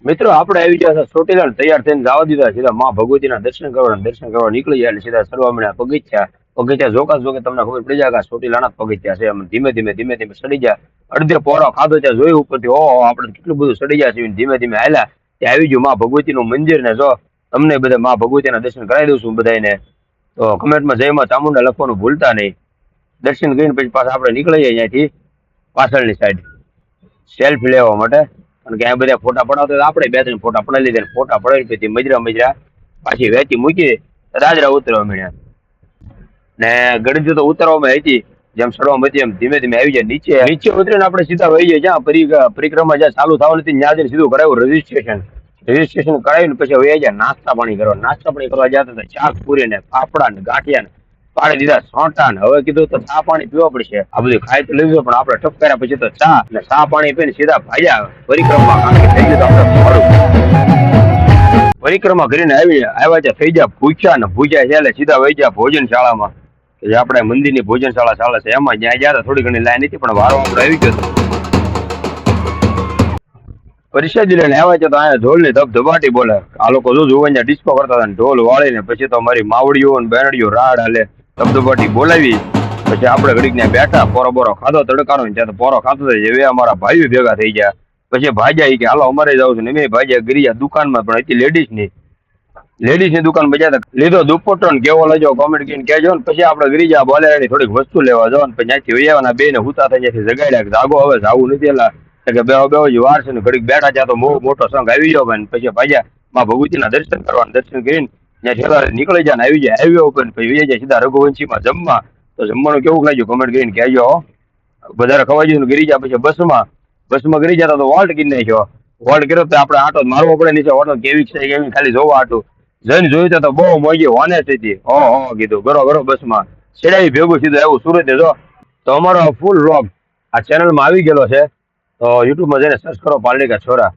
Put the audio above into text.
મિત્રો આપણે આવી ગયા છે ચોટીલા તૈયાર થઈને જવા દીધા સીધા માં ભગવતીના દર્શન કરવા નીકળી ગયા એટલે સીધા સરવામણા પગથિયા જોકા જોકે તમને ખબર પડી જાય કે ચોટીલાના પગથિયા છે. આમ ધીમે ધીમે સડી જાય. અડધે પોરો ખાધો ત્યાં જોયું ઉપરથી ઓહો આપણે કેટલું બધું સડી જાય છે. ધીમે ધીમે હાલ્યા ત્યાં આવી ગયું માં ભગવતીનું મંદિર ને જો તમને બધા માં ભગવતીના દર્શન કરાવી દઉં છું બધાને. તો કમેન્ટમાં જય માં ચામુંડા લખવાનું ભૂલતા નહીં. દર્શન કરીને પછી પાછા આપણે નીકળી જઈએ અહીંયાથી પાછળની સાઈડ સેલ્ફી લેવા માટે. અને કે બધા ફોટા પડાવતા આપણે બે ત્રણ ફોટા પડાવી લીધા. ફોટા પડાવી પછી મજરા પાછી વેચી મૂકી દાદરા ઉતરવા મળ્યા. ને ગણિત તો ઉતરવામાં હતી જેમ ચડવામાં હતી એમ ધીમે ધીમે આવી જાય નીચે ઉતરીને આપણે સીધા વહી જાય જ્યાં પરિક્રમા જ્યાં ચાલુ થવાની હતી ત્યાં જઈને સીધું કરાવ્યું રજીસ્ટ્રેશન કરાવીને પછી વહી જાય નાસ્તા પાણી કરવા જતા હતા. શાક પૂરી ને ફાફડા ને ગાંઠિયા ને પાડી દીધા સોંટા ને હવે કીધું તો ચા પાણી પીવા પડશે. આ બધું ખાઈ તો લીધું પણ આપણે ટપ કર્યા પછી તો ચા પાણી પીને સીધા ભાજ્યા પરિક્રમા થઈ ગયું પરિક્રમા કરીને આવ્યા ત્યાં થઈ ગયા ભૂખ્યા ને ભૂખ્યા છે એટલે સીધા વહી ગયા ભોજનશાળામાં કે જે આપણે મંદિરની ભોજનશાળા ચાલે છે એમાં જ્યાં ગયા થોડી ઘણી લાઈન હતી પણ વારો આપણે આવી ગયો. પરિષદ લઈને આવ્યા છે તો અહીંયા ઢોલ ની ધબધબાટી બોલે. આ લોકો જો જોવા ડિસ્કો કરતા હતા ઢોલ વાળીને પછી તો અમારી માવડીઓ ને બેનડીઓ રાડ હાલે ધબધબાટી બોલાવી. પછી આપણે ઘડીક ને બેઠા પોરો ખાધો તડકાનો ત્યાં તો પોરો ખાતો જેવી અમારા ભાઈઓ ભેગા થઈ ગયા. પછી ભાજ્યા કે હાલો અમારે જવું છે ને મેં ભાજ્યા ગિરિયા દુકાનમાં પણ હતી લેડીઝની દુકાન બજાર લીધો દુપટ્ટો ને કેવો લેજો કોમેન્ટ કરીને કહેજો ને પછી આપણે ગિરિજા બોલેરાની થોડીક વસ્તુ લેવા જાવ ને પછી ત્યાંથી વૈયાના બે ને હુતા થઈ ત્યાંથી જગાડ્યા કે જાગો હવે જાવું નથી એટલે કે બેહો વાર છે ને ઘડીક બેઠા ત્યાં તો મોટો સંઘ આવી ગયો ભાઈ. પછી ભાજ્યા માં ભગવતીના દર્શન કરીને ત્યાં નીકળી જાય ને આવી જાય હાઈવે ઉપર પછી વૈયા જાય સીધા રઘુવંશીમાં જમવા. તો જમવાનું કેવું લાગ્યું કોમેન્ટ કરીને કહેજો. વધારે ખવાઈ ગયું ગિરિજા પછી બસમાં ગરી જતા તો વોલ્ટ કરી નાખ્યો. વોલ્ટ કર્યો તો આપણે આટો મારવો પડે નીચે ઓટો કેવી છે કેવી ખાલી જોવા આટું જઈને જોયું તો બહુ મોજી ઓનેસ્ટ હતી. ઓહો કીધું ગરો બસમાં છેડાવી ભેગું સીધું એવું સુરત જો. તો અમારો ફૂલ વ્લોગ આ ચેનલમાં આવી ગયેલો છે તો યુટ્યુબમાં જઈને સર્ચ કરો પાલડીકા છોરા.